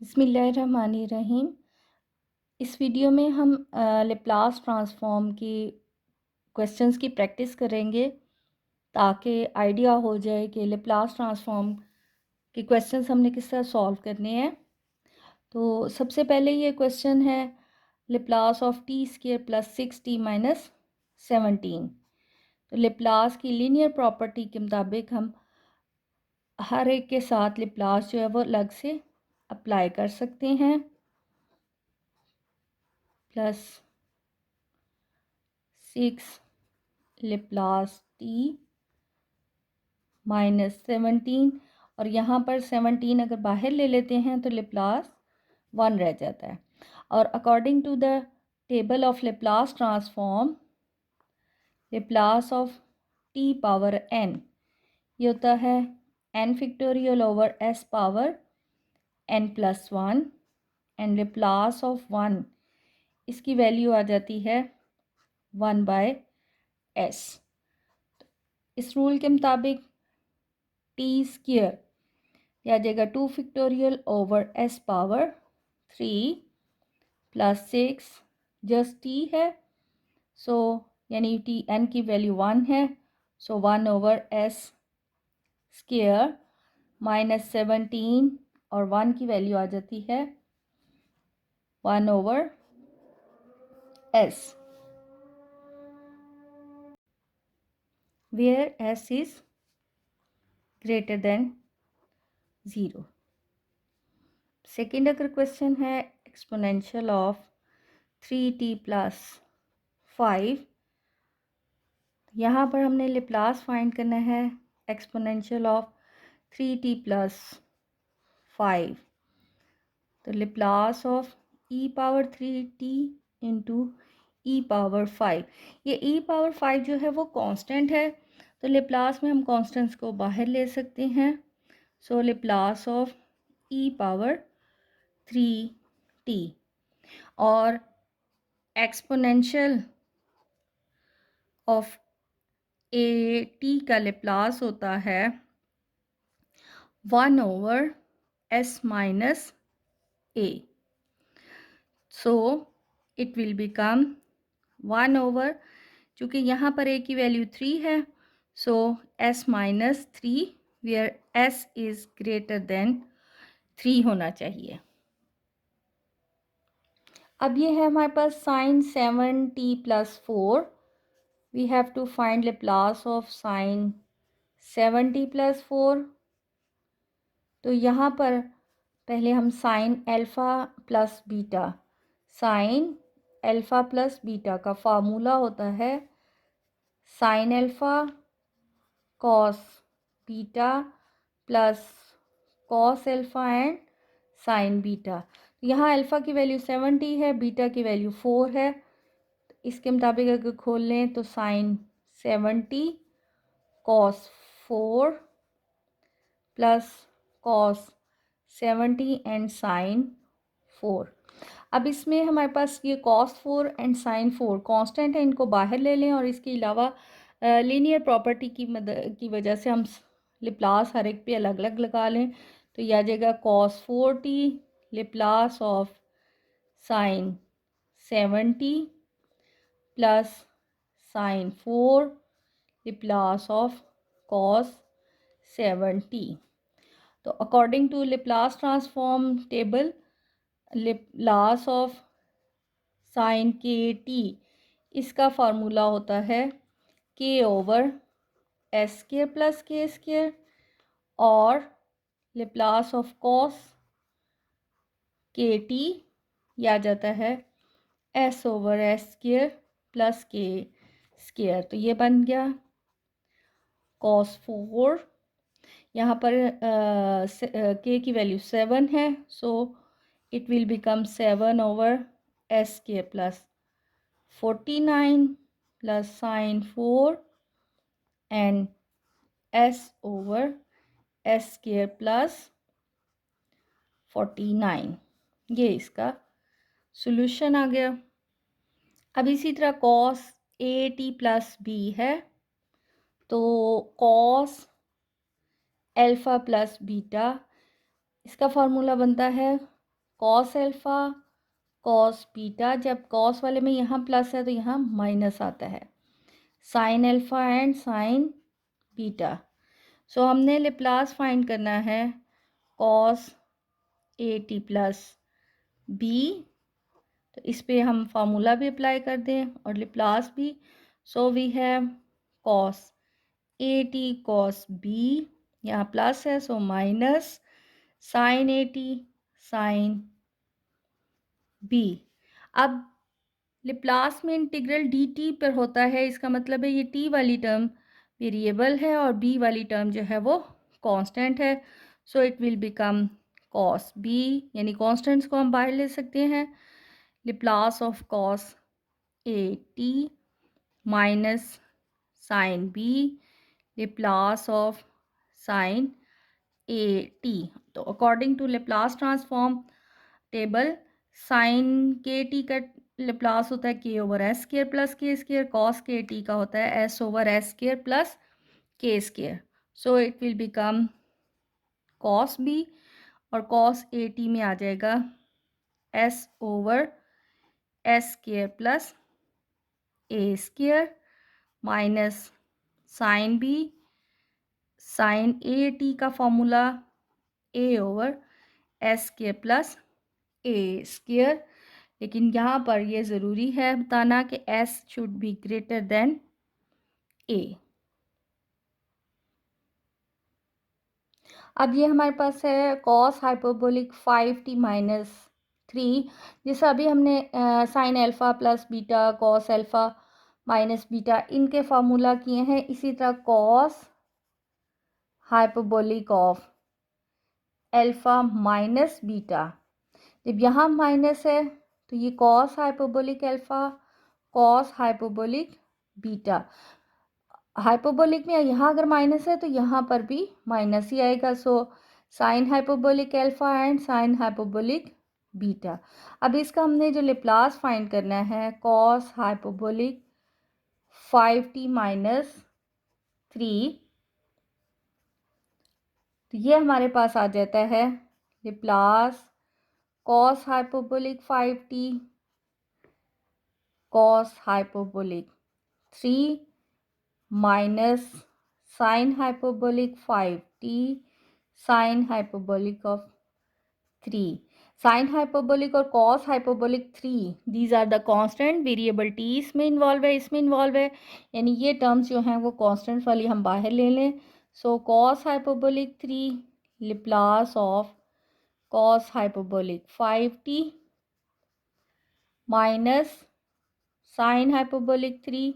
बिस्मिल्लाहिर्रहमानिर्रहीम। इस वीडियो में हम लेप्लास ट्रांसफॉर्म की क्वेश्चंस की प्रैक्टिस करेंगे ताकि आइडिया हो जाए कि लेप्लास ट्रांसफॉर्म के क्वेश्चंस हमने किस तरह सॉल्व करने हैं। तो सबसे पहले ये क्वेश्चन है Laplace of T square plus 6t minus 17। तो लेप्लास की लीनियर प्रॉपर्टी के मुताबिक हम हर एक के साथ लेप्लास जो है वो अलग से अप्लाई कर सकते हैं। प्लस 6 लेप्लास टी माइनस 17, और यहाँ पर 17 अगर बाहर ले लेते हैं तो लेप्लास 1 रह जाता है। और according to the table of Laplace transform, Laplace of T power n ये होता है n factorial over s power n plus 1, and Laplace of 1 इसकी वैल्यू आ जाती है 1/s। इस रूल के मुताबिक टी स्क्वायर यह आ जाएगा 2 factorial over s power 3 plus 6 just T है, सो यानी टी n की वैल्यू 1 है, so 1 over s square minus 17, और 1 की वैल्यू आ जाती है 1 over s, where s is greater than 0। Second अगर क्वेश्चन है एक्सपोनेंशियल ऑफ 3t प्लस 5, यहाँ पर हमने लेप्लास फाइंड करना है एक्सपोनेंशियल ऑफ 3t प्लस 5। तो Laplace of e power 3t into E power 5, ये e पावर 5 जो है वो कांस्टेंट है, तो लेप्लास में हम कांस्टेंट्स को बाहर ले सकते हैं। So Laplace of e power 3t, और एक्सपोनेंशियल ऑफ ए टी का लेप्लास होता है 1 over s minus a, so it will become 1 over, चूँकि यहाँ पर a की वैल्यू 3 है, so s minus 3 where s is greater than 3 होना चाहिए। अब ये है हमारे पास sine 7t plus 4, we have to find Laplace of sine 7t plus 4। तो यहाँ पर पहले हम sine alpha plus beta, sine alpha plus beta का फार्मूला होता है sine alpha cos beta plus cos alpha and sine beta. यहाँ alpha की वैल्यू 70 है, बीटा की वैल्यू 4 है, इसके मुताबिक अगर खोल लें तो sine 70 cos 4 plus cos 70 and sine 4। अब इसमें हमारे पास ये कॉस 4 एंड साइन 4 कांस्टेंट है, इनको बाहर ले लें, और इसके अलावा लीनियर प्रॉपर्टी की मदद की वजह से हम लेप्लास हर एक पे अलग अलग लगा लें, तो यह आ जाएगा cos 4t Laplace of sine 70 plus sine 4 Laplace of cos 70। तो according to Laplace transform table, Laplace of sine के टी इसका फार्मूला होता है के over S square plus K square, और लेप्लास ऑफ कॉस के टी यह आ जाता है S over S square plus K square. तो ये बन गया कॉस 4, यहाँ पर के की वैल्यू 7 है, so it will become 7 over S square plus 49 plus sine 4 and s over S square plus 49। ये इसका सॉल्यूशन आ गया। अब इसी तरह cos A T plus B है, तो कॉस अल्फ़ा प्लस बीटा इसका फार्मूला बनता है कॉस अल्फ़ा कॉस बीटा, जब कॉस वाले में यहाँ प्लस है तो यहाँ माइनस आता है, sine alpha and sine beta. So हमने लेप्लास फाइंड करना है cos A T plus b, तो इस पे हम फार्मूला भी अप्लाई कर दें और लेप्लास भी। So we have cos A T cos B, यहाँ प्लस है सो माइनस साइन ए टी साइन बी। अब लेप्लास में इंटीग्रल डी टी पर होता है, इसका मतलब है ये टी वाली टर्म वेरिएबल है और बी वाली टर्म जो है वो कांस्टेंट है। So it will become cos b, यानी कांस्टेंट्स को हम बाहर ले सकते हैं। Laplace of cos A t minus sine b Laplace of sine A t. तो according to Laplace transform table, sine के टी का लेप्लास होता है के over S square plus k square, cos के टी का होता है S over S square plus k square. So it will become cos B और कॉस ए टी में आ जाएगा s over S square plus a square minus sine b, sine A T का formula a over S square plus a square. लेकिन यहाँ पर ये ज़रूरी है बताना कि s should be greater than a. अब ये हमारे पास है कॉस हाइपरबोलिक 5t माइनस 3, जैसा अभी हमने sine alpha plus beta cos alpha minus beta इनके फार्मूला किए हैं, इसी तरह cos hyperbolic of alpha minus beta, जब यहाँ माइनस है तो ये cos hyperbolic alpha cos hyperbolic beta. Hyperbolic में यहाँ अगर माइनस है तो यहाँ पर भी माइनस ही आएगा। So sine hyperbolic alpha and sine hyperbolic beta. अब इसका हमने जो लेप्लास फाइंड करना है कॉस हाइपरबोलिक 5t माइनस 3, तो ये हमारे पास आ जाता है Laplace cos hyperbolic 5t cos hyperbolic 3 minus sine hyperbolic 5t sine hyperbolic of 3। Sine hyperbolic और cos hyperbolic 3 these are the constant, variable t इसमें इन्वॉल्व है, इसमें इन्वॉल्व है, यानी ये टर्म्स जो हैं वो कांस्टेंट वाली हम बाहर ले लें। So cos hyperbolic 3 Laplace of cos hyperbolic 5t minus sine hyperbolic 3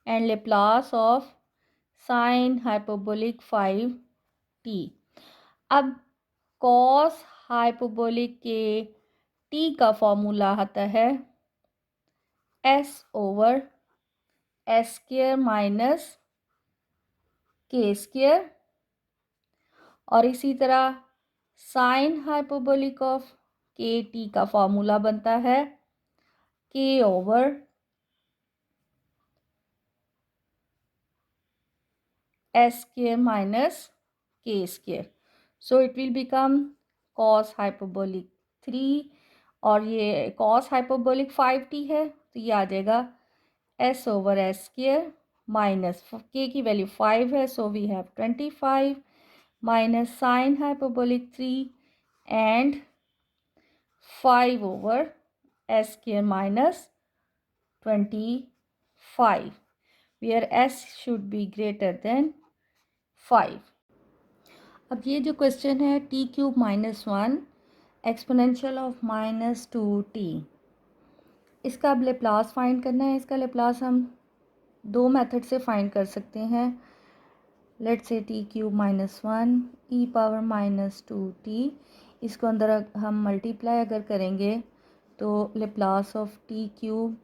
and Laplace of sine hyperbolic 5t। अब कॉस हाइपरबोलिक के t का फॉर्मूला आता है s over S square minus k square, और इसी तरह sine hyperbolic of k T का formula बनता है k over S square minus k square. So it will become cos hyperbolic 3 और ये कॉस हाइपरबोलिक 5t है तो ये आ जाएगा s over S square minus K की वैल्यू 5 है so we have 25 minus sine hyperbolic 3 and 5 over S square minus 25 where s should be greater than 5। अब ये जो क्वेश्चन है T cube minus 1 exponential of minus 2t, इसका अब Laplace find करना है। इसका लेप्लास हम दो मेथड से फाइंड कर सकते हैं। Let's say t cube minus 1 e power minus 2t, इसको अंदर हम मल्टीप्लाई अगर करेंगे तो Laplace of t cube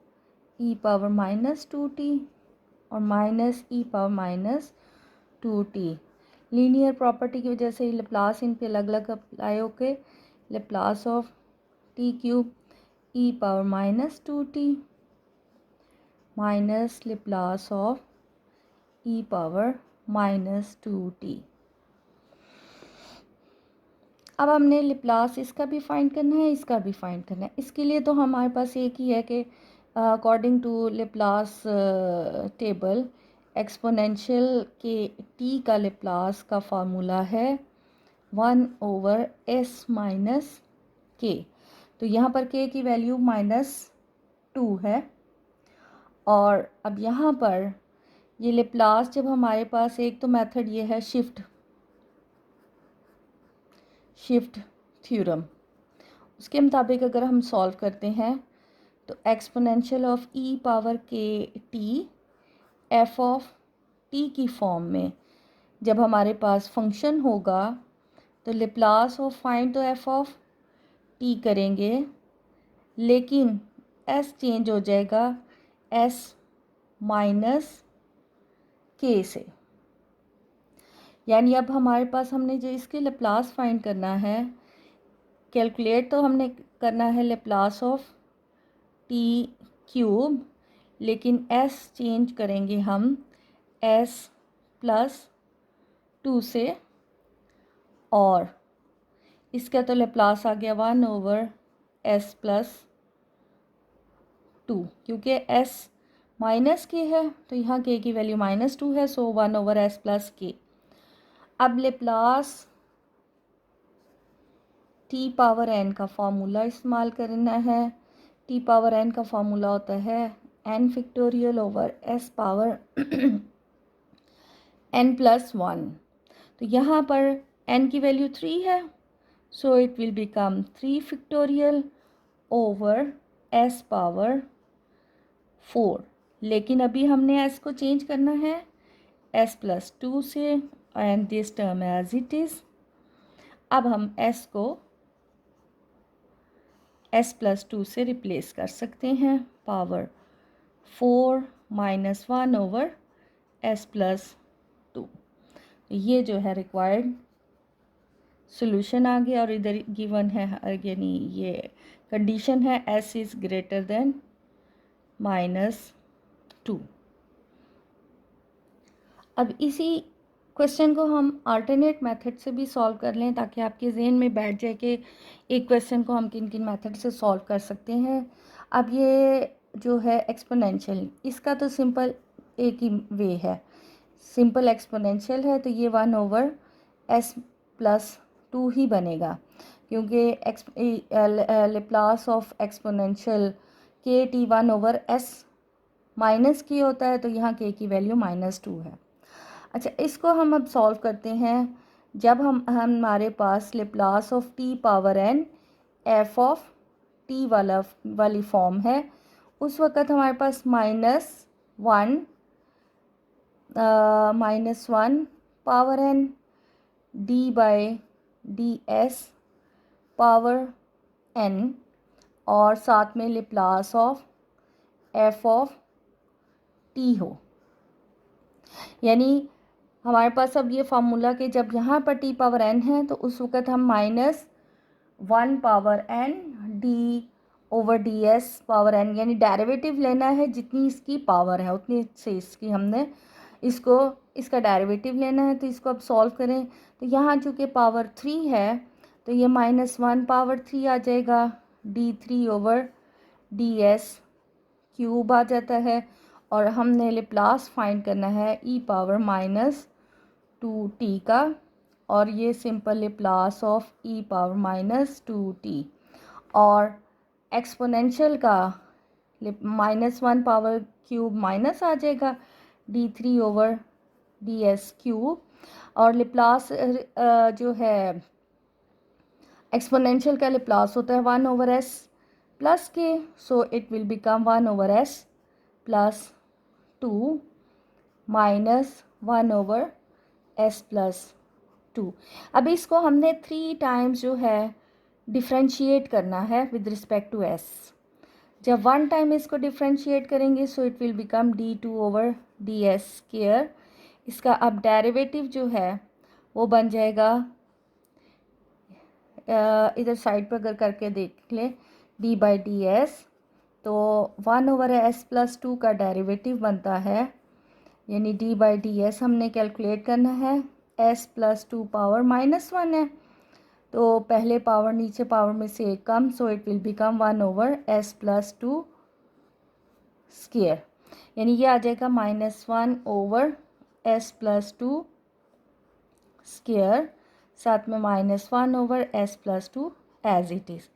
e power minus 2t और minus e power minus 2t। Linear property की वजह से लेप्लास इन पे अलग अलग अप्लाई होके Laplace of t cube e power minus 2t minus Laplace of e power minus 2t। अब हमने लेप्लास इसका भी फाइंड करना है, इसका भी फाइंड करना है। इसके लिए तो हमारे पास एक ही है कि according to Laplace table exponential K T का लेप्लास का फार्मूला है 1/s माइनस के। तो यहाँ पर के की वैल्यू -2 है। और अब यहाँ पर ये लेप्लास जब हमारे पास, एक तो मेथड ये है शिफ्ट थ्योरम, उसके मुताबिक अगर हम सॉल्व करते हैं तो एक्सपोनेंशियल ऑफ ई पावर के टी एफ ऑफ टी की फॉर्म में जब हमारे पास फंक्शन होगा तो लेप्लास ऑफ फाइंड तो एफ ऑफ टी करेंगे, लेकिन एस चेंज हो जाएगा एस माइनस के से। यानी अब हमारे पास हमने जो इसके लेप्लास फाइंड करना है, कैलकुलेट तो हमने करना है लेप्लास ऑफ टी क्यूब, लेकिन एस चेंज करेंगे हम एस प्लस 2 से, और इसका तो लेप्लास आ गया 1/s प्लस 2, क्योंकि एस माइनस के है तो यहाँ के की वैल्यू -2 है, सो 1/s प्लस के। अब लेप्लास टी पावर एन का फार्मूला इस्तेमाल करना है। टी पावर एन का फार्मूला होता है n factorial over s power n plus 1। तो यहाँ पर n की वैल्यू 3 है, so it will become 3 factorial over s power 4। लेकिन अभी हमने s को चेंज करना है s प्लस 2 से, and this term as it is. अब हम s को s प्लस 2 से रिप्लेस कर सकते हैं, पावर 4 माइनस 1/s प्लस 2। ये जो है रिक्वायर्ड सॉल्यूशन आ गया, और इधर गिवन है, यानी ये कंडीशन है s इज़ ग्रेटर देन -2। अब इसी क्वेश्चन को हम अल्टरनेट मेथड से भी सॉल्व कर लें, ताकि आपके जहन में बैठ जाए कि एक क्वेश्चन को हम किन किन मेथड से सॉल्व कर सकते हैं। अब ये जो है एक्सपोनेंशियल, इसका तो सिंपल एक ही वे है, सिंपल एक्सपोनेंशियल है, तो ये 1/s प्लस 2 ही बनेगा, क्योंकि Laplace of exponential K T 1/s minus की होता है, तो यहाँ के की वैल्यू -2 है। अच्छा, इसको हम अब सॉल्व करते हैं। जब हमारे पास Laplace of T power n f of t वाली फॉर्म है, उस वक़्त हमारे पास -1 power n d/ds power n, और साथ में Laplace of f of t हो। यानी हमारे पास अब ये फार्मूला कि जब यहाँ पर टी पावर n है तो उस वक़्त हम -1 power n d/ds power n, यानी डेरिवेटिव लेना है, जितनी इसकी पावर है उतनी से इसकी हमने इसका डेरिवेटिव लेना है। तो इसको अब सॉल्व करें तो यहाँ चूँकि पावर 3 है तो ये -1 पावर 3 आ जाएगा, d/ds क्यूब आ जाता है, और हमने लेप्लास फाइंड करना है e पावर -2t का, और ये simple Laplace of e power -2t, और एक्सपोनेंशियल का -1 पावर क्यूब माइनस आ जाएगा d/ds क्यूब, और लेप्लास जो है एक्सपोनेंशियल का लेप्लास होता है 1/s प्लस के, सो it will become 1/s plus 2 minus 1/s plus 2। अब इसको हमने 3 टाइम्स जो है डिफ्रेंशिएट करना है विद रिस्पेक्ट टू s। जब 1 टाइम इसको डिफ्रेंशिएट करेंगे सो it will become d/ds square. इसका अब डेरिवेटिव जो है वो बन जाएगा, इधर साइड पर अगर करके देख लें d/ds, तो 1/s प्लस 2 का डेरिवेटिव बनता है, यानी d/ds हमने कैलकुलेट करना है, s प्लस 2 पावर -1 है, तो पहले पावर नीचे पावर में से एक कम, so it will become 1/s+2 square, यानी ये आ जाएगा -1/s+2 स्क्वायर, साथ में -1/s+2 एज इट इज़।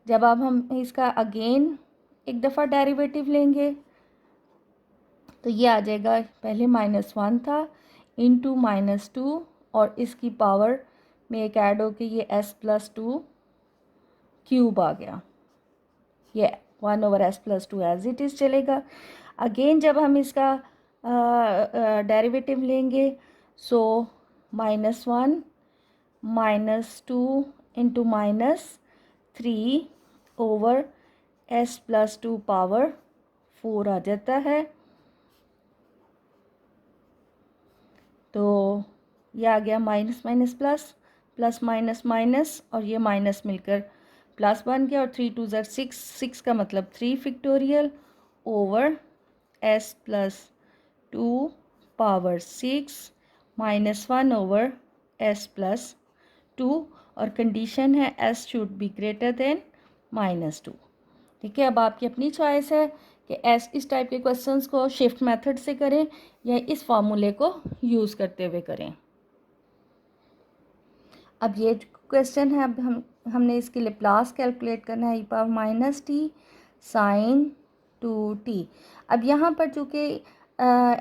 जब अब हम इसका अगेन एक दफ़ा डेरिवेटिव लेंगे तो ये आ जाएगा, पहले -1 था इंटू -2 और इसकी पावर में एक ऐड होके ये s+2 क्यूब आ गया, ये 1/s+2 एज इट इज़ चलेगा। अगेन जब हम इसका डेरिवेटिव लेंगे सो -1 -2 इंटू -3/s+2 पावर 4 आ जाता है। तो ये आ गया minus minus plus, plus minus minus, और ये माइनस मिलकर प्लस बन गया, और 3 2 6, 6 का मतलब 3 factorial over s+2 power 6 -1/s+2, और कंडीशन है s should be greater then -2। ठीक है, अब आपकी अपनी चॉइस है कि इस टाइप के क्वेश्चंस को शिफ्ट मेथड से करें या इस फार्मूले को यूज़ करते हुए करें। अब ये क्वेश्चन है, अब हमने इसके लाप्लास कैलकुलेट करना है e⁻t sin 2t। अब यहाँ पर चूँकि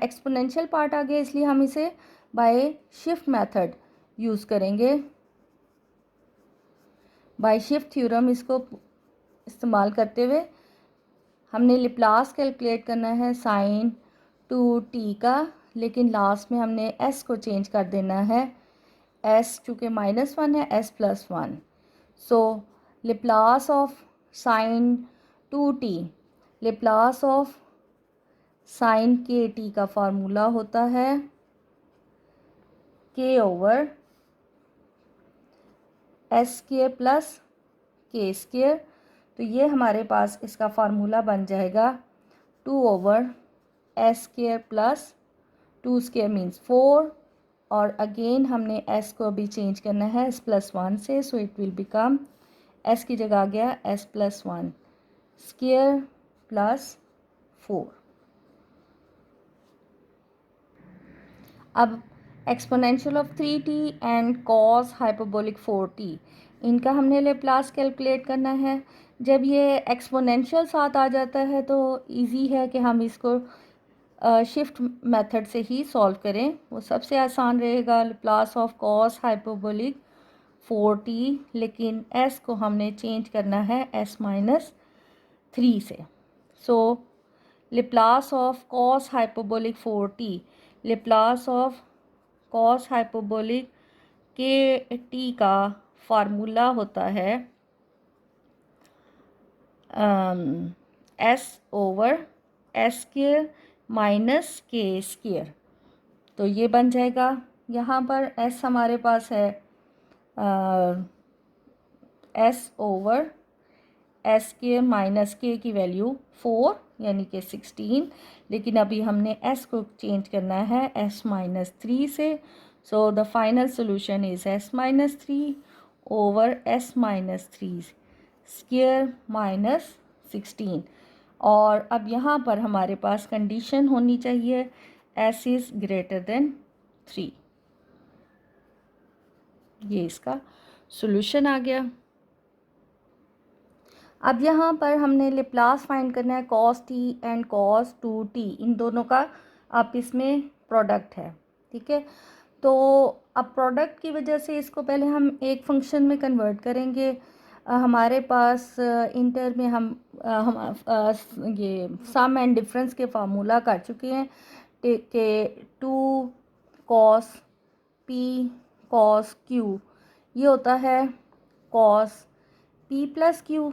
एक्सपोनेंशियल पार्ट आ गया इसलिए हम इसे बाय शिफ्ट मेथड यूज़ करेंगे, बाय शिफ्ट थ्योरम इसको इस्तेमाल करते हुए हमने लाप्लास कैलकुलेट करना है sin 2t का, लेकिन लास्ट में हमने s को चेंज कर देना है, s चूँकि -1 है s+1। So Laplace of sin 2t, Laplace of sin kt का फार्मूला होता है k/s² प्लस k²। तो ये हमारे पास इसका फार्मूला बन जाएगा 2/s² प्लस 2² मीन्स 4, और अगेन हमने s को अभी चेंज करना है s+1 से, सो इट विल बिकम, s की जगह आ गया s+1 स्क्वायर प्लस 4। अब exponential of 3t and cos hyperbolic 4t, इनका हमने लाप्लास कैलकुलेट करना है। जब ये एक्सपोनेंशियल साथ आ जाता है तो इजी है कि हम इसको शिफ्ट मेथड से ही सॉल्व करें, वो सबसे आसान रहेगा। Laplace of cos hyperbolic 4t, लेकिन s को हमने चेंज करना है s-3 से। सो Laplace of cos hyperbolic 4t, Laplace of cos hyperbolic k T का फार्मूला होता है s/s² माइनस k²। तो ये बन जाएगा, यहाँ पर s हमारे पास है s/s² माइनस k की वैल्यू 4 यानी कि 16, लेकिन अभी हमने s को चेंज करना है s-3 से। So the final solution is s-3 over s-3 square minus 16। और अब यहाँ पर हमारे पास कंडीशन होनी चाहिए s इज़ ग्रेटर देन 3। ये इसका सोल्यूशन आ गया। अब यहाँ पर हमने लाप्लास फाइंड करना है cos t and cos 2t, इन दोनों का आपस में प्रोडक्ट है। ठीक है, तो अब प्रोडक्ट की वजह से इसको पहले हम एक फंक्शन में कन्वर्ट करेंगे। हमारे पास इंटर में हम ये सम एंड डिफरेंस के फार्मूला कर चुके हैं कि 2 cos p cos q, ये होता है cos p प्लस q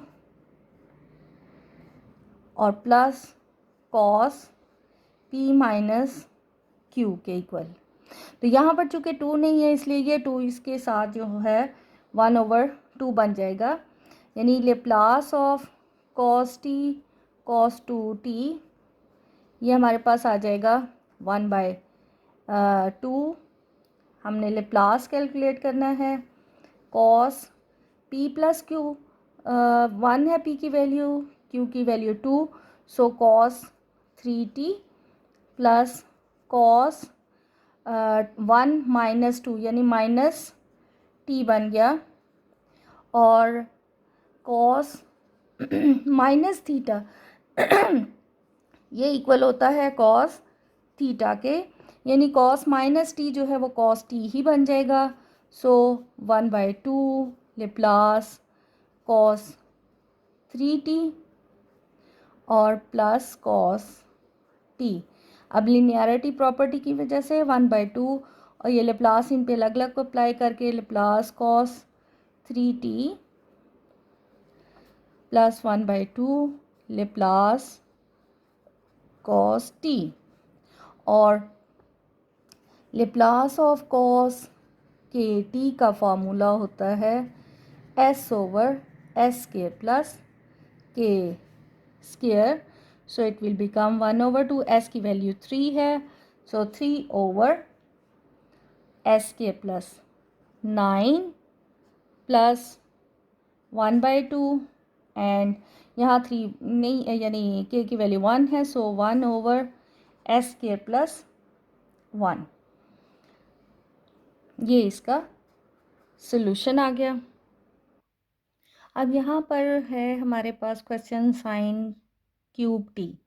और plus cos p minus q के इक्वल। तो यहाँ पर चूँकि 2 नहीं है इसलिए ये 2 इसके साथ जो है 1/2 बन जाएगा, यानी Laplace of cos t cos 2t, ये हमारे पास आ जाएगा 1/2। हमने लाप्लास कैलकुलेट करना है cos p प्लस क्यू, 1 है p की वैल्यू, q की value 2, so cos 3t plus cos 1 minus 2 यानी माइनस t बन गया, और कॉस माइनस थीटा ये इक्वल होता है कॉस थीटा के, यानी कॉस माइनस टी जो है वो कॉस टी ही बन जाएगा। सो 1/2 लेप्लास कॉस 3t और प्लस कॉस टी। अब लिनियरिटी प्रॉपर्टी की वजह से 1/2 और ये लेप्लास इन पे अलग अलग को अप्लाई करके Laplace cos 3t plus 1/2 Laplace cos t, और लेप्लास ऑफ कॉस के टी का फॉर्मूला होता है S over S square plus k square, so it will become 1/2, s की वैल्यू 3 है, so 3 over S square plus 9 plus 1/2, and यहाँ 3 नहीं यानी के की वैल्यू 1 है, so 1 over S square plus 1। ये इसका सॉल्यूशन आ गया। अब यहाँ पर है हमारे पास क्वेश्चन साइन क्यूब टी।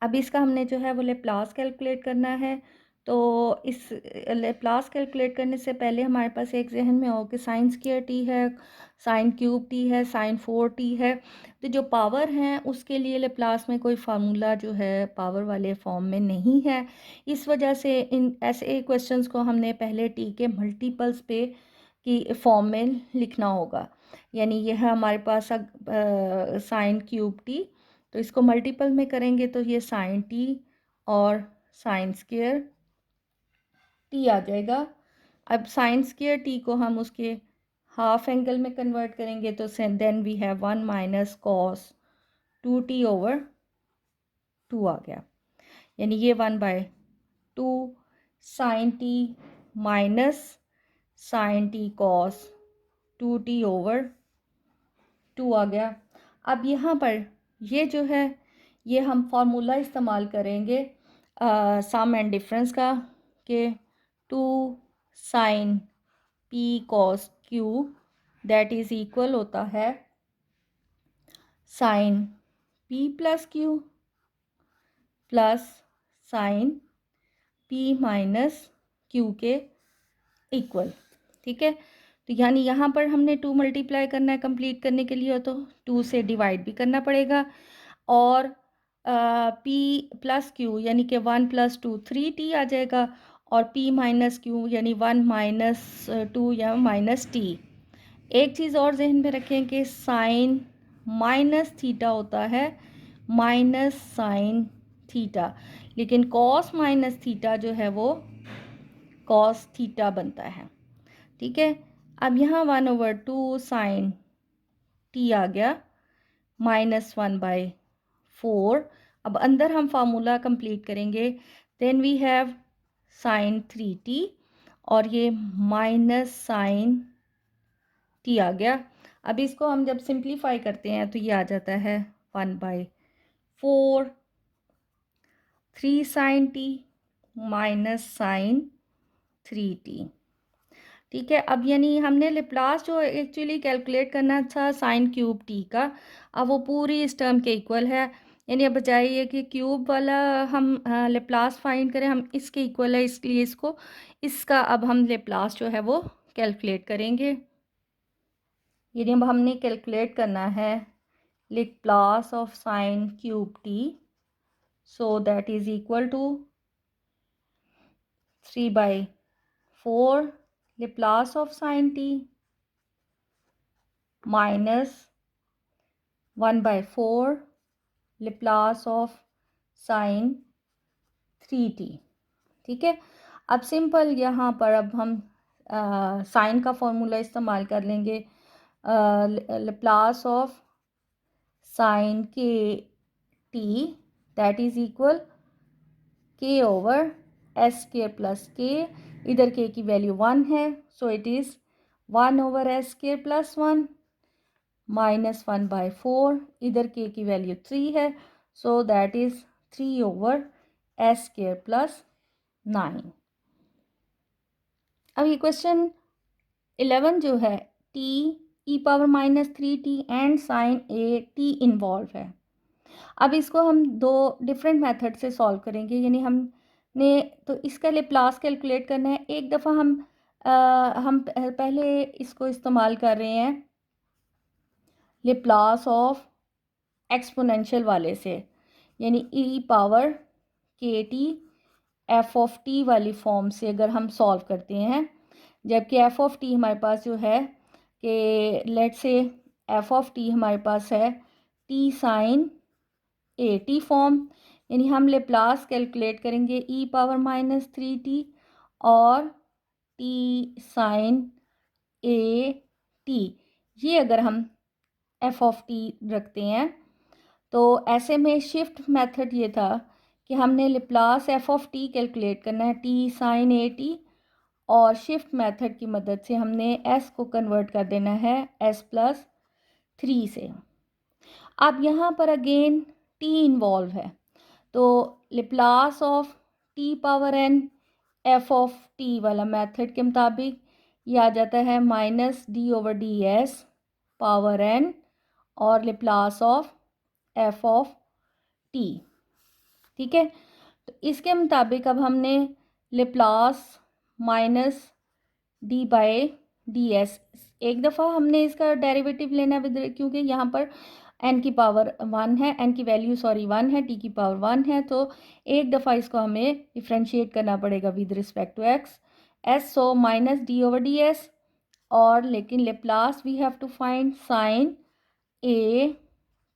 अब इसका हमने जो है वो लेप्लास कैलकुलेट करना है। तो इस लेप्लास कैलकुलेट करने से पहले हमारे पास एक जहन में हो कि साइन स्क्वायर टी है, साइन क्यूब टी है, साइन 4t है। तो जो पावर हैं उसके लिए लेप्लास में कोई फार्मूला जो है पावर वाले फॉर्म में नहीं है। इस वजह से इन ऐसे क्वेश्चंस को हमने पहले टी के मल्टीपल्स पे की फॉर्म में लिखना होगा। यानी यह है हमारे पास साइन क्यूब टी, तो इसको मल्टीपल में करेंगे तो ये साइन टी और साइन स्क्वायर टी आ जाएगा। अब साइन स्क्वायर टी को हम उसके हाफ एंगल में कन्वर्ट करेंगे तो then we have 1 minus cos 2t over 2 आ गया, यानी ये 1/2 sine t minus sine t cos 2t over 2 आ गया। अब यहाँ पर ये जो है ये हम फार्मूला इस्तेमाल करेंगे सम एंड डिफरेंस का, कि 2 sine p cos q that is equal होता है sine p plus q plus sine p minus q के इक्वल। ठीक है, तो यानी यहाँ पर हमने 2 मल्टीप्लाई करना है कंप्लीट करने के लिए, तो 2 से डिवाइड भी करना पड़ेगा, और p प्लस क्यू यानी कि 1 + 2 3t आ जाएगा, और p माइनस क्यू यानी 1 माइनस 2 या माइनस t। एक चीज़ और जहन में रखें कि साइन माइनस थीटा होता है माइनस साइन थीटा, लेकिन कॉस माइनस थीटा जो है वो कॉस थीटा बनता है। ठीक है, अब यहाँ 1/2 साइन टी आ गया -1/4। अब अंदर हम फार्मूला कंप्लीट करेंगे, then we have sine 3t और ये माइनस साइन टी आ गया। अब इसको हम जब सिंप्लीफाई करते हैं तो ये आ जाता है 1/4 3 sign t minus sign 3t। ठीक है, अब यानी हमने लेप्लास जो एक्चुअली कैलकुलेट करना था साइन क्यूब टी का, अब वो पूरी इस टर्म के इक्वल है। यानी अब बजाय ये कि क्यूब वाला हम लेप्लास फाइंड करें, हम इसके इक्वल है इसलिए इसका अब हम लेप्लास जो है वो कैलकुलेट करेंगे। यानी अब हमने कैलकुलेट करना है Laplace of sine cube t, so that is equal to 3/4 Laplace of sine t minus 1/4 Laplace of sine 3t। ठीक है, अब सिंपल यहाँ पर अब हम साइन का फॉर्मूला इस्तेमाल कर लेंगे, लेप्लास ऑफ साइन के टी दैट इज़ इक्वल के ओवर एस स्क्वायर प्लस के, इधर के की वैल्यू 1 है, so it is 1/s² plus 1 -1/4, इधर k की वैल्यू 3 है, so that is 3/s² plus 9। अब ये क्वेश्चन 11 जो है t e⁻³ and sine a t involve है। अब इसको हम दो डिफरेंट मेथड से सॉल्व करेंगे, यानी हमने तो इसका लेप्लास कैलकुलेट करना है। एक दफ़ा हम पहले इसको इस्तेमाल कर रहे हैं लेप्लास ऑफ एक्सपोनेंशियल वाले से, यानी e⁻kt f(t) वाली फॉर्म से अगर हम सॉल्व करते हैं, जबकि f(t) हमारे पास जो है कि लेट से f(t) हमारे पास है t sine a t form, यानी हम लेप्लास कैलकुलेट करेंगे e⁻³ और t साइन a t। ये अगर हम f(t) रखते हैं तो ऐसे में शिफ्ट मेथड ये था कि हमने लेप्लास f(t) कैलकुलेट करना है t साइन a t, और शिफ्ट मेथड की मदद से हमने s को कन्वर्ट कर देना है s+3 से। अब यहाँ पर अगेन t इन्वॉल्व है, तो लेप्लास ऑफ t⁻n f(t) वाला मेथड के मुताबिक ये आ जाता है -d/ds पावर n और लेप्लास ऑफ f(t), ठीक है। तो इसके मुताबिक अब हमने लेप्लास -d/ds, एक दफ़ा हमने इसका डेरिवेटिव लेना विद, क्योंकि यहाँ पर n की पावर 1 है, n की वैल्यू 1 है, t की पावर 1 है, तो एक दफ़ा इसको हमें डिफ्रेंशिएट करना पड़ेगा with respect to s, so -d/ds, और लेकिन Laplace we have to find sine a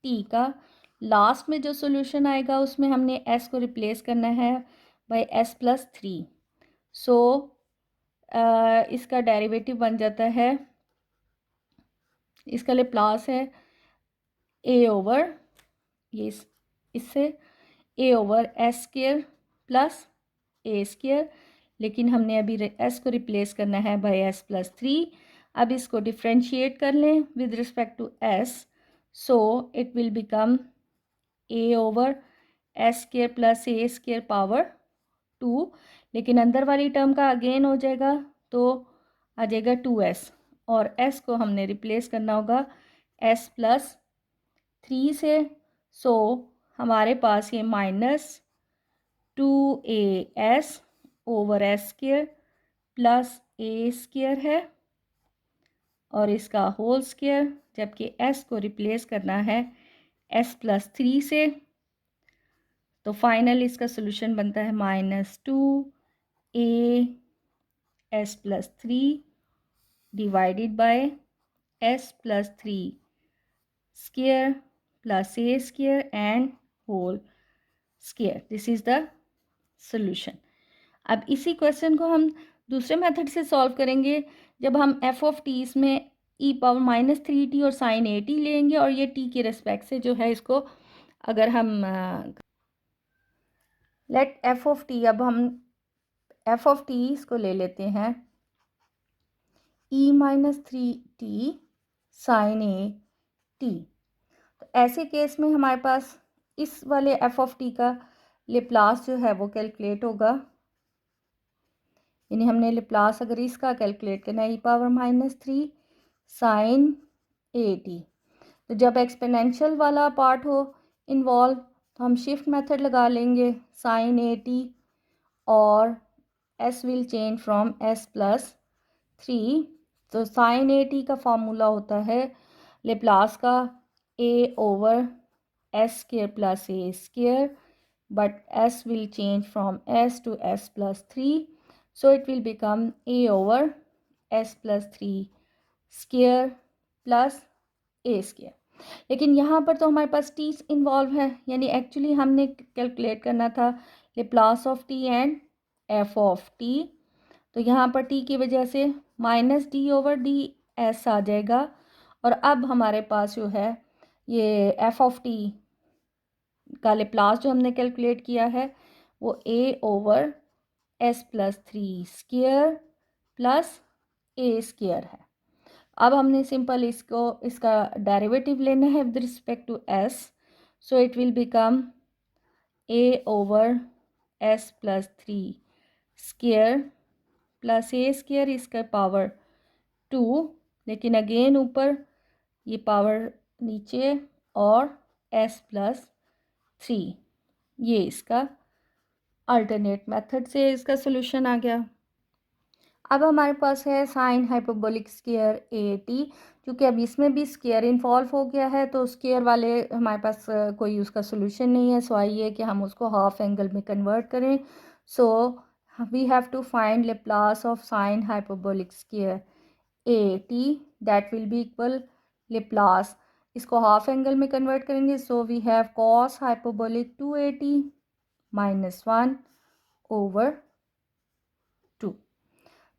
t का। लास्ट में जो सोल्यूशन आएगा उसमें हमने s को रिप्लेस करना है बाय s+3, सो इसका डेरिवेटिव बन जाता है, इसका लेप्लास है a/, ये इससे a/s² प्लस a², लेकिन हमने अभी s को रिप्लेस करना है बाय s+3। अब इसको डिफ्रेंशिएट कर लें with respect to s, so it will become a/s² plus a² power 2, लेकिन अंदर वाली टर्म का अगेन हो जाएगा तो आ जाएगा 2s, और s को हमने रिप्लेस करना होगा s+3 से, सो हमारे पास ये -2as/s² प्लस a² है और इसका होल स्क्वायर, जबकि s को रिप्लेस करना है s+3 से, तो फाइनल इसका सोल्यूशन बनता है -2as+3 divided by s+3 square plus a² and whole square. This is the solution. अब इसी क्वेश्चन को हम दूसरे मेथड से सॉल्व करेंगे, जब हम f(t) इसमें e⁻³ और साइन a t लेंगे, और ये t के रिस्पेक्ट से जो है इसको अगर हम लेट f(t), अब हम f(t) इसको ले लेते हैं e⁻³ साइन a t। तो ऐसे केस में हमारे पास इस वाले f(t) का लेप्लास जो है वो कैलकुलेट होगा, यानी हमने लेप्लास अगर इसका कैलकुलेट करना है e⁻³ साइन a t, तो जब एक्सपोनेंशियल वाला पार्ट हो इन्वॉल्व तो हम शिफ्ट मेथड लगा लेंगे साइन a t, और s will change from s+3, तो साइन a t का फार्मूला होता है लेप्लास का a/s² plus a², but s will change from s to s+3, so it will become a/s+3 square plus a²। लेकिन यहाँ पर तो हमारे पास t इन्वॉल्व है, यानी एक्चुअली हमने कैलकुलेट करना था Laplace of t and f(t), तो यहाँ पर t की वजह से -d/ds आ जाएगा, और अब हमारे पास जो है ये f(t) का लेप्लास जो हमने कैलकुलेट किया है वो a/s+3 स्क्वायर प्लस a² है। अब हमने सिंपल इसका डेरिवेटिव लेना है with respect to s, so it will become a over s plus three square plus a square इसका पावर टू, लेकिन अगेन ऊपर ये पावर नीचे और एस प्लस थ्री, ये इसका अल्टरनेट मेथड से इसका सोल्यूशन आ गया। अब हमारे पास है sign hyperbolic square a T, क्योंकि अब इसमें भी स्क्वायर इन्वॉल्व हो गया है तो स्क्वायर वाले हमारे पास कोई उसका सोल्यूशन नहीं है, सो आइए कि हम उसको हाफ एंगल में कन्वर्ट करें। So we have to find Laplace of sine hyperbolic square a t, that will be equal Laplace, इसको हाफ एंगल में कन्वर्ट करेंगे, so we have cos hyperbolic two a t minus one over two.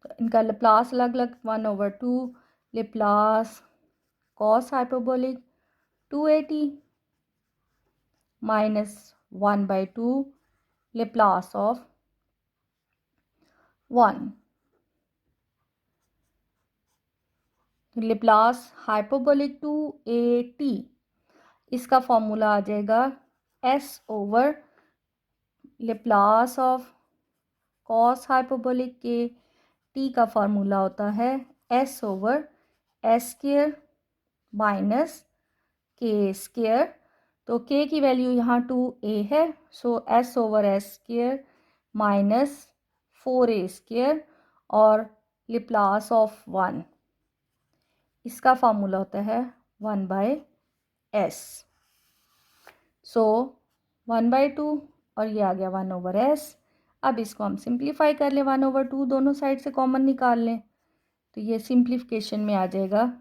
तो इनका Laplace अलग अलग, one over two Laplace cos hyperbolic two a t minus one by two Laplace of one. Laplace hyperbolic two a t, इसका formula आ जाएगा s over Laplace of cos hyperbolic k T का formula होता है S over s square minus k square. तो k की value यहाँ two a है, so s over s square minus four a square और लेप्लास ऑफ वन, इसका formula होता है one by s. So one by two और ये आ गया वन ओवर एस। अब इसको हम सिंप्लीफाई कर लें, वन ओवर टू दोनों साइड से कॉमन निकाल लें, तो ये सिंप्लीफिकेशन में आ जाएगा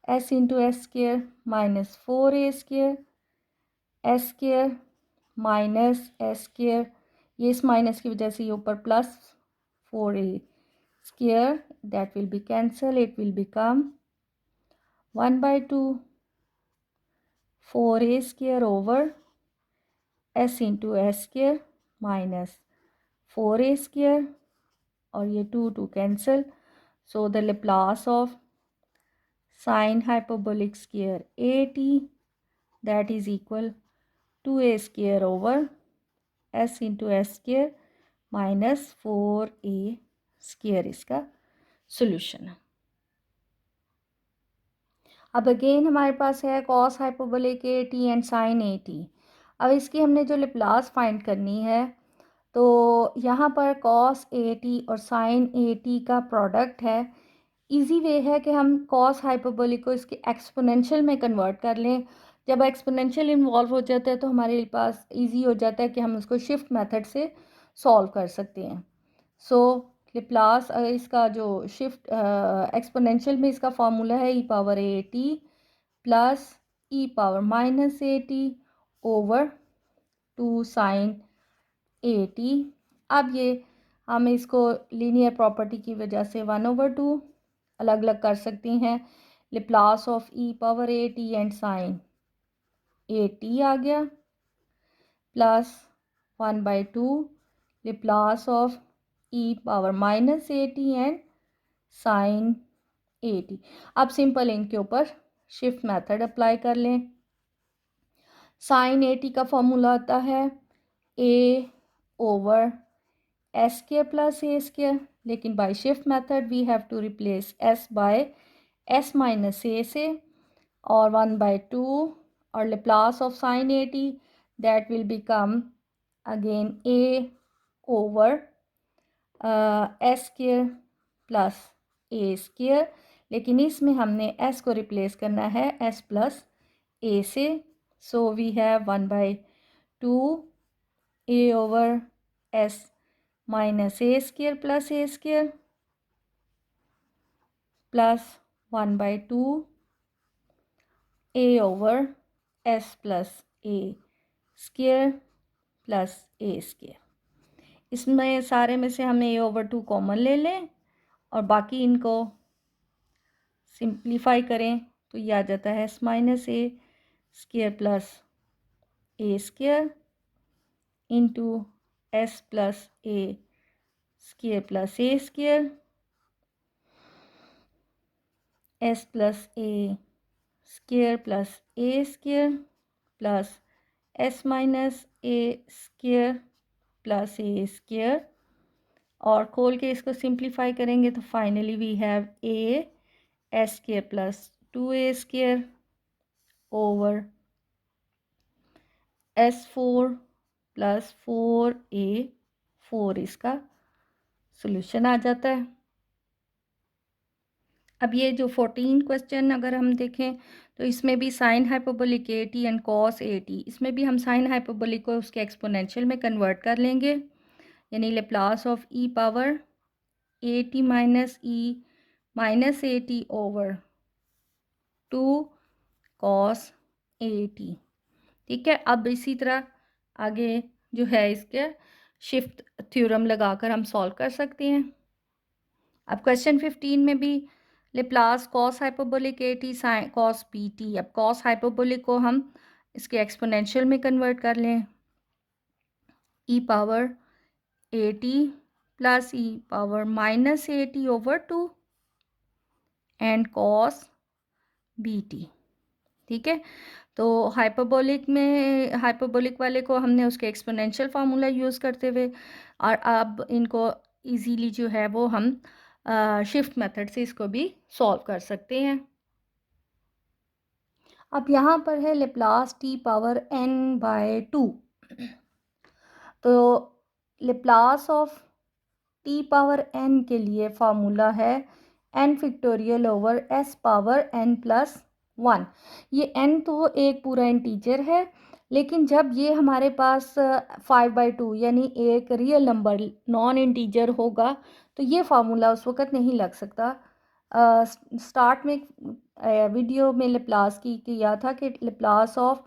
s into s square minus four a square s square minus s square, ये इस माइनस की वजह से ये ऊपर plus four a square, that will be cancel, it will become one by two four a square over s into s square minus four a square और ये two two cancel, so the Laplace of sine hyperbolic square a t that is equal to a square over s into s square minus four a square, इसका solution है। अब again हमारे पास है cos hyperbolic a t and sine A t. अब इसकी हमने जो लेप्लास फाइंड करनी है, तो यहाँ पर कॉस ए टी और साइन ए टी का प्रोडक्ट है। इजी वे है कि हम कॉस हाइपरबोलिक को इसके एक्सपोनेंशियल में कन्वर्ट कर लें। जब एक्सपोनेंशियल इन्वॉल्व हो जाता है तो हमारे पास इजी हो जाता है कि हम उसको शिफ्ट मेथड से सॉल्व कर सकते हैं। सो लेप्लास इसका जो शिफ्ट एक्सपोनेंशियल में इसका फॉर्मूला है e power a T plus e power minus a t over two sine A t. अब ये हम इसको लीनियर प्रॉपर्टी की वजह से वन ओवर टू अलग अलग कर सकती हैं। Laplace of e power a t and sine A t आ गया plus one by two Laplace of e power minus a t and sine A t. अब सिंपल इनके ऊपर शिफ्ट मेथड अप्लाई कर लें। साइन ए टी का formula आता है a over s square plus a square, लेकिन by shift method we have to replace s by s minus a से, और वन बाय टू और Laplace of sine A t that will become again A over s square plus a square, लेकिन इसमें हमने S को replace करना है S plus a से, so we have one by two a over s minus a square plus a square plus one by two a over s plus a square plus a square. इसमें सारे में से हमें ए over two common ले लें और बाकी इनको सिंप्लीफाई करें तो ये आ जाता है s minus a square plus a square into s plus a square plus a square s plus a square plus a square plus s minus a square plus a square, और खोल के इसको सिंप्लीफाई करेंगे तो finally we have a s square plus 2a square over S4 plus 4a, इसका solution आ जाता है। अब ये जो 14 क्वेश्चन अगर हम देखें तो इसमें भी sine hyperbolic AT and cos AT, इसमें भी हम साइन हाइपरबोलिक को उसके एक्सपोनेंशियल में कन्वर्ट कर लेंगे, यानी Laplace of e power AT minus E minus AT over 2 cos AT। ठीक है, अब इसी तरह आगे जो है इसके शिफ्ट थ्योरम लगाकर हम सॉल्व कर सकते हैं। अब क्वेश्चन 15 में भी Laplace cos hyperbolic AT sine cos BT, अब कॉस हाइपरबोलिक को हम इसके एक्सपोनेंशियल में कन्वर्ट कर लें, e power AT plus e power minus AT over 2 and cos BT। ठीक है, तो हाइपरबोलिक में हाइपरबोलिक वाले को हमने उसके एक्सपोनेंशियल फार्मूला यूज़ करते हुए, और अब इनको इजीली जो है वो हम शिफ्ट मेथड से इसको भी सॉल्व कर सकते हैं। अब यहाँ पर है लेप्लास t पावर n/2, तो Laplace of t power n के लिए फार्मूला है n factorial over s power n plus 1। ये n तो एक पूरा इंटीजर है, लेकिन जब ये हमारे पास 5/2 यानी एक रियल नंबर नॉन इंटीजर होगा तो ये फार्मूला उस वक़्त नहीं लग सकता। स्टार्ट में वीडियो में लेप्लास की किया था कि Laplace of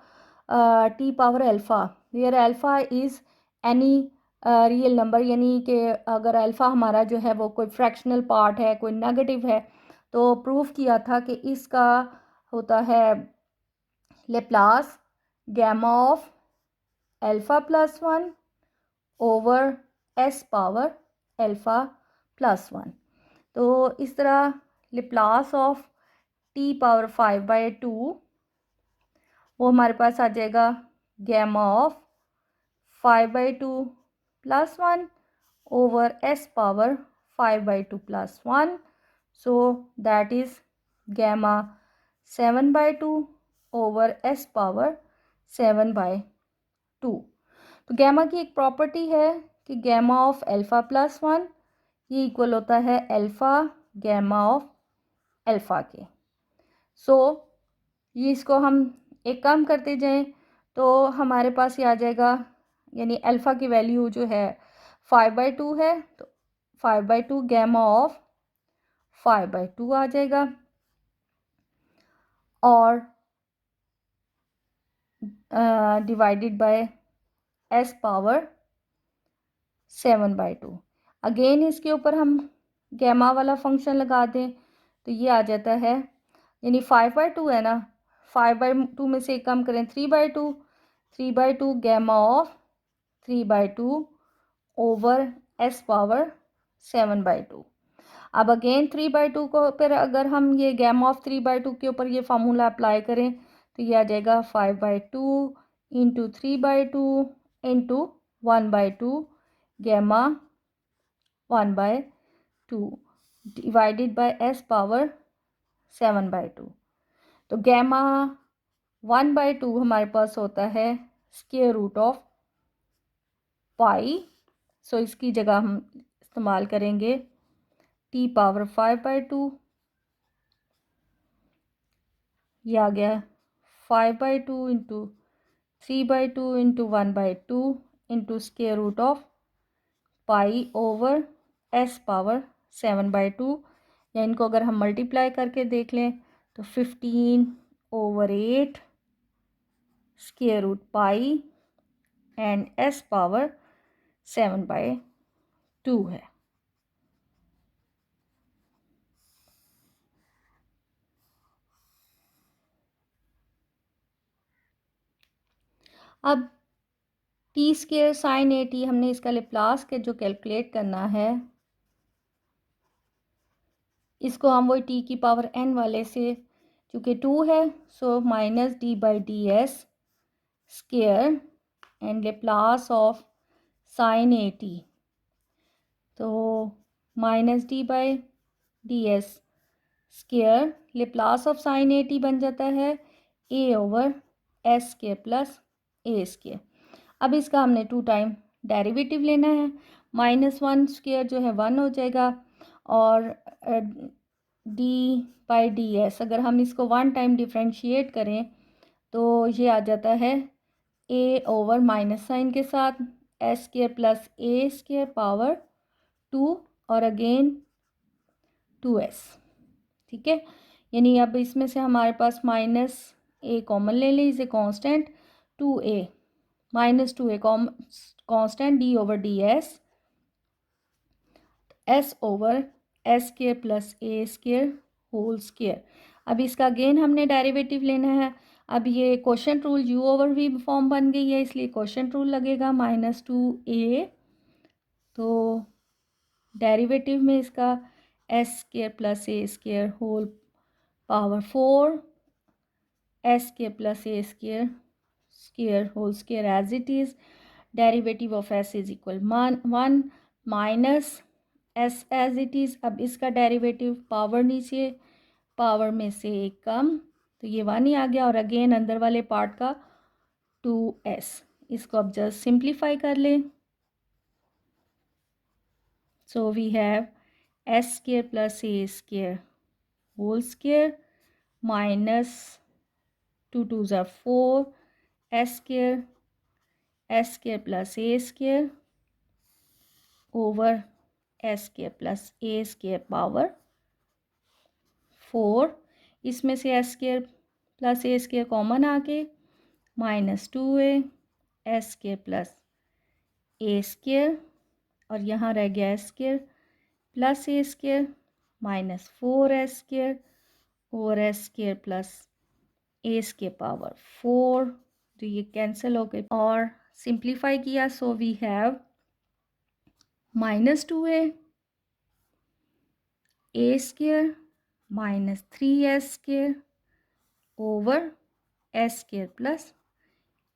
t power alpha where alpha is any real number, यानी कि अगर अल्फ़ा हमारा जो है वो कोई फ्रैक्शनल पार्ट है, कोई नेगेटिव है, तो प्रूफ किया था कि इसका होता है Laplace gamma of alpha plus 1 over s power alpha plus 1। तो इस तरह लेप्लास ऑफ t पावर 5/2 वो हमारे पास आ जाएगा gamma of 5/2 plus 1 over s power 5/2 plus 1, so that is gamma 7/2 over s power 7/2। तो गैमा की एक प्रॉपर्टी है कि गैमा ऑफ अल्फ़ा प्लस 1 ये इक्वल होता है अल्फ़ा गैमा ऑफ अल्फ़ा के। सो ये इसको हम एक काम करते जाएं तो हमारे पास ये आ जाएगा, यानी अल्फ़ा की वैल्यू जो है 5/2 है, तो 5/2 गैमा ऑफ 5/2 आ जाएगा, और divided by s power 7/2। Again इसके ऊपर हम गैमा वाला फंक्शन लगा दें तो ये आ जाता है, यानी 5/2 है ना, 5/2 में से कम करें 3/2, 3/2 gamma of 3/2 over s power 7/2। अब अगेन 3/2 को फिर अगर हम ये गैमा ऑफ 3/2 के ऊपर ये फार्मूला अप्लाई करें तो ये आ जाएगा 5/2 into 3/2 into 1/2 gamma 1/2 divided by s power 7/2। तो गैमा 1/2 हमारे पास होता है स्क्वायर रूट ऑफ पाई, सो इसकी जगह हम इस्तेमाल करेंगे t पावर 5/2, ये आ गया 5/2 into 3/2 into 1/2 into square root of pi over s power 7/2, या इनको अगर हम मल्टीप्लाई करके देख लें तो 15/8 square root pi and s power 7/2 है। अब टी स्क्वेयर साइन AT हमने इसका लेप्लास के जो कैलकुलेट करना है, इसको हम वही टी की पावर n वाले से, चूँकि 2 है, so minus d by d s square and Laplace of sine A t, तो minus d by d s square Laplace of sine A t बन जाता है a over S square plus a square. अब इसका हमने 2 time derivative लेना है, -1 square जो है 1 हो जाएगा, और डी बाई डी एस अगर हम इसको 1 टाइम डिफ्रेंशिएट करें तो ये आ जाता है ए ओवर माइनस साइन के साथ S square plus a square power 2 और अगेन 2s। ठीक है, यानी अब इसमें से हमारे पास माइनस ए कॉमन ले लें, इसे constant 2a -2a constant d over d s over S square plus a square whole square. अब इसका अगेन हमने डेरिवेटिव लेना है। अब ये quotient rule u over v form बन गई है, इसलिए क्वोशंट रूल लगेगा -2a, तो डेरिवेटिव में इसका s square plus a square whole power 4 s square plus a square square whole square as it is, derivative of s is equal 1 minus s as it is. अब इसका derivative power नीचे, power में से एक कम, तो ये 1 ही आ गया, और अगेन अंदर वाले पार्ट का 2s। इसको अब जस्ट सिंप्लीफाई कर लें, so we have s square plus a square whole square minus 2 2 ज़ा 4 s square plus a square over S square plus a square power 4। इसमें से s square plus a square common आके -2a s square plus a square, और यहाँ रह गया s square plus a square -4 s square over S square plus a square power 4, तो ये cancel हो गए और सिंप्लीफाई किया, so we have -2a a square -3s square over S square plus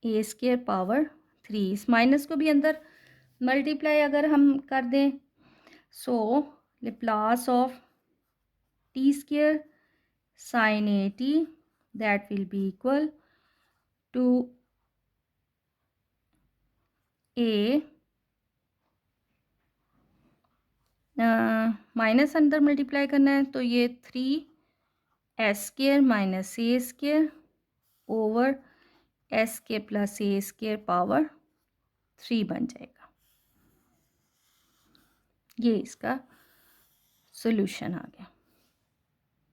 a square power 3। इस minus को भी अंदर मल्टीप्लाई अगर हम कर दें, so Laplace of t square sine A t that will be equal to a minus अंदर multiply करना है, तो ये 3s square minus a square over s के प्लस ए स्केयर पावर 3 बन जाएगा। ये इसका सोल्यूशन आ गया।